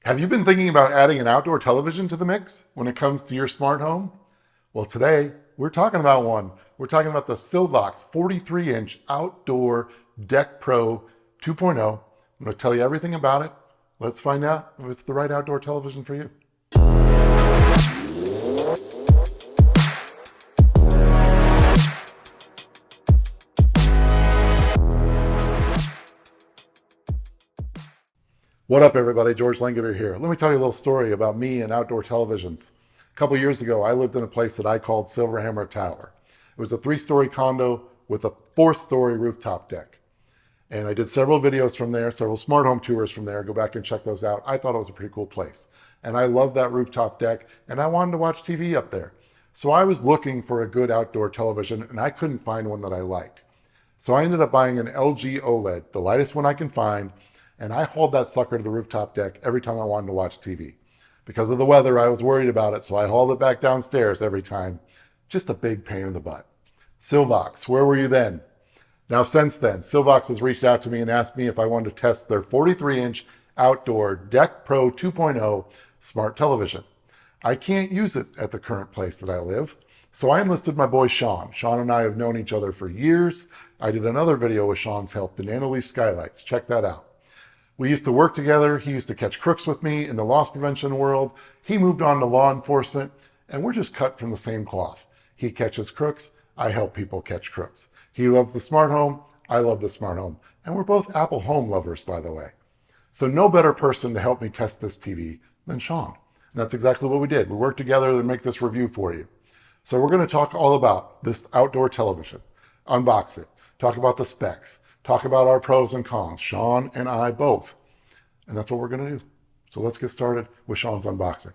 Have you been thinking about adding an outdoor television to the mix when it comes to your smart home? Well, today we're talking about one. We're talking about the Sylvox 43-inch Outdoor Deck Pro 2.0. I'm going to tell you everything about it. Let's find out if it's the right outdoor television for you. What up, everybody? George Langabeer here. Let me tell you a little story about me and outdoor televisions. A couple years ago, I lived in a place that I called SilverHammer Tower. It was a 3-story condo with a 4th-story rooftop deck. And I did several videos from there, several smart home tours from there. Go back and check those out. I thought it was a pretty cool place. And I loved that rooftop deck, and I wanted to watch TV up there. So I was looking for a good outdoor television, and I couldn't find one that I liked. So I ended up buying an LG OLED, the lightest one I can find, and I hauled that sucker to the rooftop deck every time I wanted to watch TV. Because of the weather, I was worried about it, so I hauled it back downstairs every time. Just a big pain in the butt. Sylvox, where were you then? Now, since then, Sylvox has reached out to me and asked me if I wanted to test their 43-inch Outdoor Deck Pro 2.0 smart television. I can't use it at the current place that I live, so I enlisted my boy Sean. Sean and I have known each other for years. I did another video with Sean's help, the Nanoleaf Skylights. Check that out. We used to work together. He used to catch crooks with me in the loss prevention world. He moved on to law enforcement, and we're just cut from the same cloth. He catches crooks. I help people catch crooks. He loves the smart home. I love the smart home. And we're both Apple home lovers, by the way. So no better person to help me test this TV than Sean. And that's exactly what we did. We worked together to make this review for you. So we're going to talk all about this outdoor television, unbox it, talk about the specs, talk about our pros and cons, Sean and I both. And that's what we're going to do. So let's get started with Sean's unboxing.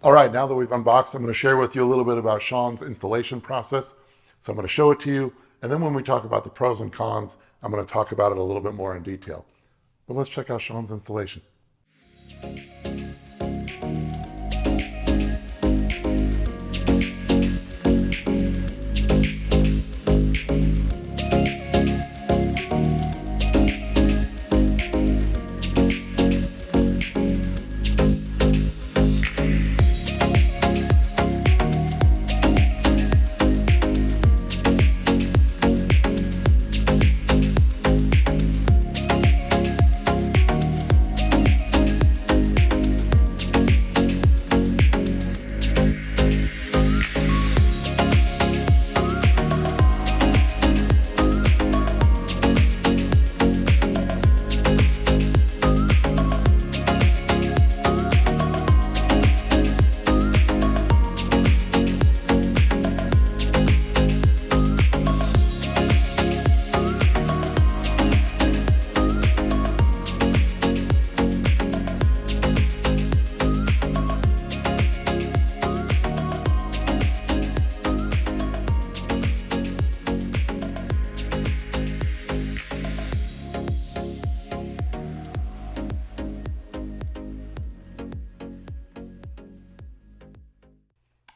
All right, now that we've unboxed, I'm going to share with you a little bit about Sean's installation process. So I'm going to show it to you, and then when we talk about the pros and cons, I'm going to talk about it a little bit more in detail. But let's check out Sean's installation.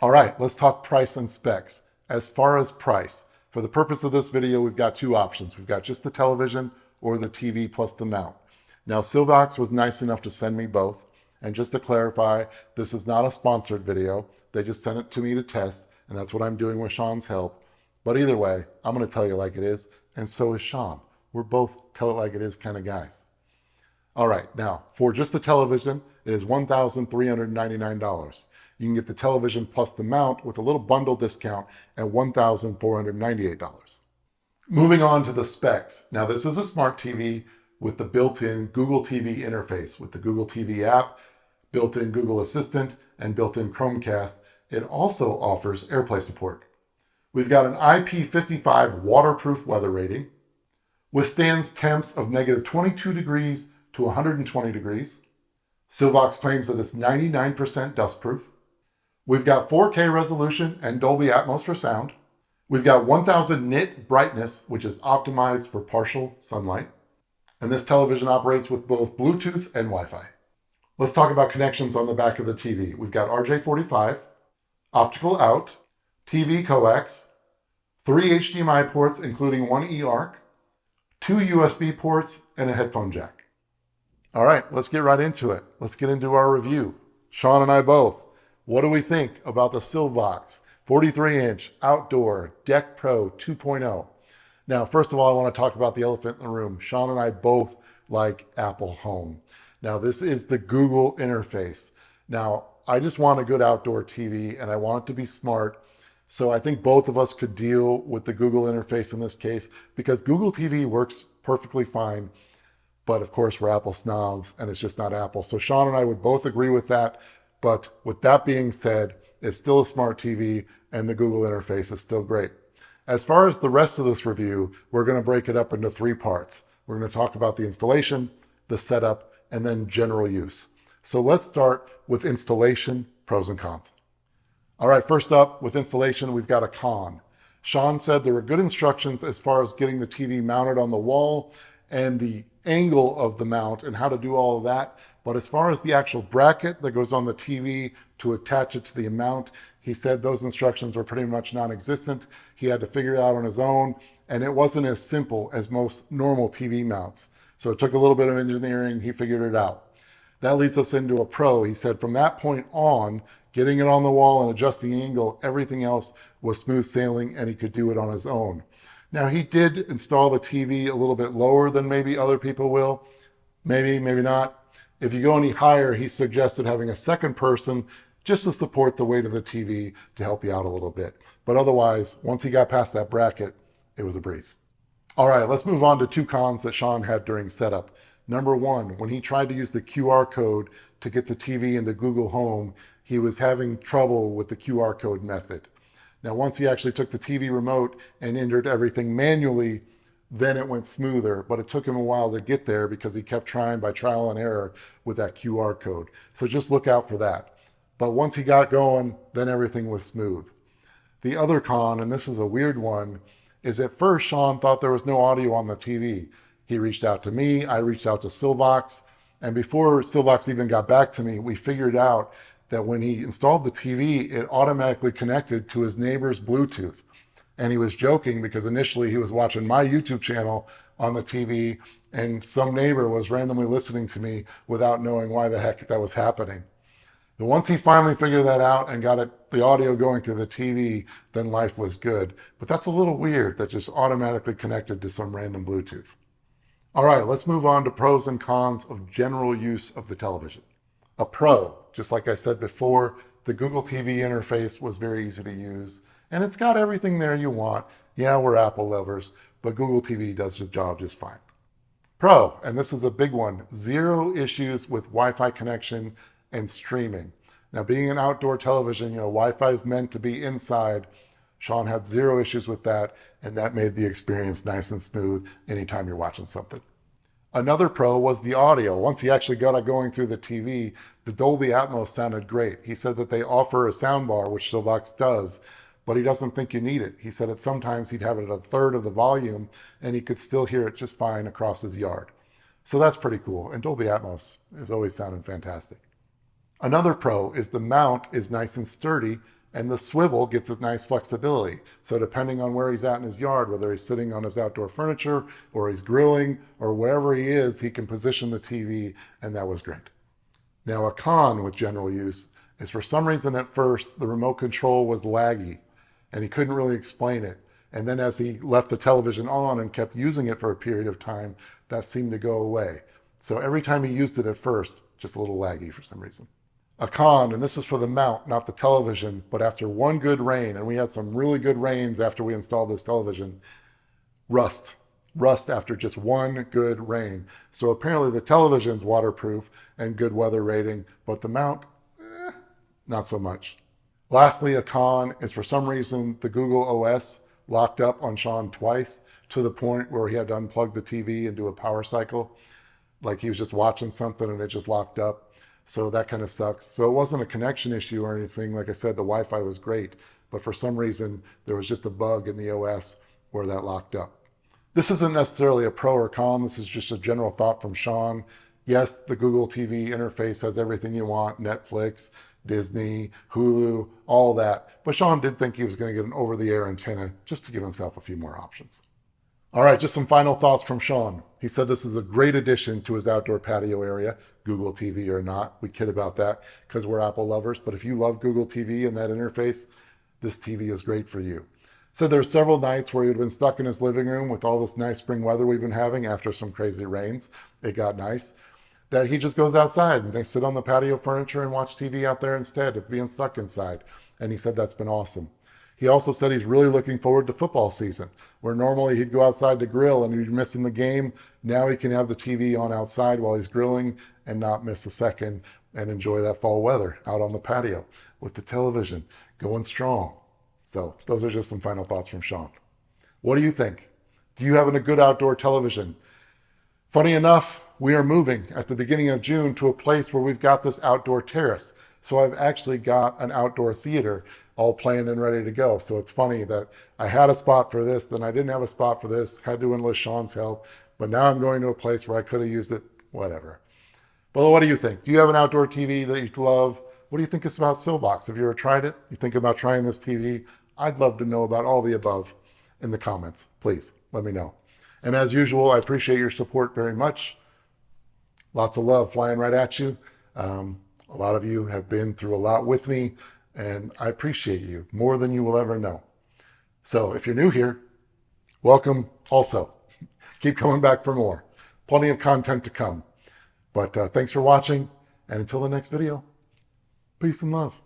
All right, let's talk price and specs. As far as price, for the purpose of this video, we've got two options. We've got just the television or the TV plus the mount. Now, Sylvox was nice enough to send me both. And just to clarify, this is not a sponsored video. They just sent it to me to test, and that's what I'm doing with Sean's help. But either way, I'm going to tell you like it is, and so is Sean. We're both tell it like it is kind of guys. All right, now for just the television, it is $1,399. You can get the television plus the mount with a little bundle discount at $1,498. Moving on to the specs. Now this is a smart TV with the built-in Google TV interface with the Google TV app, built-in Google Assistant, and built-in Chromecast. It also offers AirPlay support. We've got an IP55 waterproof weather rating, withstands temps of -22 degrees to 120 degrees. Sylvox claims that it's 99% dustproof. We've got 4K resolution and Dolby Atmos for sound. We've got 1000 nit brightness, which is optimized for partial sunlight. And this television operates with both Bluetooth and Wi-Fi. Let's talk about connections on the back of the TV. We've got RJ45, optical out, TV coax, 3 HDMI ports, including 1 eARC, 2 USB ports, and a headphone jack. All right, let's get right into it. Let's get into our review. Sean and I both. What do we think about the Sylvox 43-inch outdoor Deck Pro 2.0? Now, first of all, I want to talk about the elephant in the room. Sean and I both like Apple Home. Now, this is the Google interface. Now, I just want a good outdoor TV and I want it to be smart. So I think both of us could deal with the Google interface in this case because Google TV works perfectly fine. But of course, we're Apple snobs and it's just not Apple. So Sean and I would both agree with that. But with that being said, it's still a smart TV and the Google interface is still great. As far as the rest of this review, we're going to break it up into 3 parts. We're going to talk about the installation, the setup, and then general use. So let's start with installation, pros and cons. All right, first up with installation, we've got a con. Sean said there were good instructions as far as getting the TV mounted on the wall and the angle of the mount and how to do all of that. But as far as the actual bracket that goes on the TV to attach it to the mount, he said those instructions were pretty much non-existent. He had to figure it out on his own, and it wasn't as simple as most normal TV mounts. So it took a little bit of engineering. He figured it out. That leads us into a pro. He said from that point on, getting it on the wall and adjusting the angle, everything else was smooth sailing and he could do it on his own. Now he did install the TV a little bit lower than maybe other people will. Maybe, maybe not. If you go any higher, he suggested having a second person just to support the weight of the TV to help you out a little bit. But otherwise, once he got past that bracket, it was a breeze. All right, let's move on to 2 cons that Sean had during setup. Number 1, when he tried to use the QR code to get the TV into Google Home, he was having trouble with the QR code method. Now, once he actually took the TV remote and entered everything manually, then it went smoother, but it took him a while to get there because he kept trying by trial and error with that QR code. So just look out for that. But once he got going, then everything was smooth. The other con, and this is a weird one, is at first Sean thought there was no audio on the TV. He reached out to me, I reached out to Sylvox, and before Sylvox even got back to me, we figured out that when he installed the TV, it automatically connected to his neighbor's Bluetooth. And he was joking because initially he was watching my YouTube channel on the TV and some neighbor was randomly listening to me without knowing why the heck that was happening. But once he finally figured that out and got the audio going through the TV, then life was good. But that's a little weird that just automatically connected to some random Bluetooth. All right, let's move on to pros and cons of general use of the television. A pro, just like I said before, the Google TV interface was very easy to use, and it's got everything there you want. Yeah, we're Apple lovers, but Google TV does the job just fine. Pro, and this is a big one, 0 issues with Wi-Fi connection and streaming. Now, being an outdoor television, Wi-Fi is meant to be inside. Sean had 0 issues with that, and that made the experience nice and smooth anytime you're watching something. Another pro was the audio. Once he actually got it going through the TV, the Dolby Atmos sounded great. He said that they offer a soundbar, which Sylvox does, but he doesn't think you need it. He said that sometimes he'd have it at 1/3 of the volume, and he could still hear it just fine across his yard. So that's pretty cool, and Dolby Atmos is always sounding fantastic. Another pro is the mount is nice and sturdy, and the swivel gets a nice flexibility. So depending on where he's at in his yard, whether he's sitting on his outdoor furniture or he's grilling or wherever he is, he can position the TV, and that was great. Now, a con with general use is for some reason at first the remote control was laggy and he couldn't really explain it. And then as he left the television on and kept using it for a period of time, that seemed to go away. So every time he used it at first, just a little laggy for some reason. A con, and this is for the mount, not the television, but after one good rain, and we had some really good rains after we installed this television, rust. Rust after just one good rain. So apparently the television's waterproof and good weather rating, but the mount, not so much. Lastly, a con is for some reason the Google OS locked up on Sean twice to the point where he had to unplug the TV and do a power cycle. Like he was just watching something and it just locked up. So that kind of sucks. So it wasn't a connection issue or anything. Like I said, the Wi-Fi was great, but for some reason there was just a bug in the OS where that locked up. This isn't necessarily a pro or con. This is just a general thought from Sean. Yes, the Google TV interface has everything you want, Netflix, Disney, Hulu, all that. But Sean did think he was going to get an over-the-air antenna just to give himself a few more options. All right, just some final thoughts from Sean. He said this is a great addition to his outdoor patio area, Google TV or not. We kid about that because we're Apple lovers. But if you love Google TV and that interface, this TV is great for you. Said there were several nights where he'd been stuck in his living room with all this nice spring weather we've been having after some crazy rains. It got nice. That he just goes outside and they sit on the patio furniture and watch TV out there instead of being stuck inside. And he said that's been awesome. He also said he's really looking forward to football season, where normally he'd go outside to grill and he'd be missing the game. Now he can have the TV on outside while he's grilling and not miss a second and enjoy that fall weather out on the patio with the television going strong. So those are just some final thoughts from Sean. What do you think? Do you have a good outdoor television? Funny enough, we are moving at the beginning of June to a place where we've got this outdoor terrace. So I've actually got an outdoor theater all planned and ready to go. So it's funny that I had a spot for this, then I didn't have a spot for this, had to enlist Sean's help, but now I'm going to a place where I could have used it, whatever. Well, what do you think? Do you have an outdoor TV that you love? What do you think about Sylvox? Have you ever tried it? You think about trying this TV? I'd love to know about all the above in the comments. Please let me know. And as usual, I appreciate your support very much. Lots of love flying right at you. A lot of you have been through a lot with me, and I appreciate you more than you will ever know. So if you're new here, welcome also. Keep coming back for more. Plenty of content to come. But thanks for watching, and until the next video, peace and love.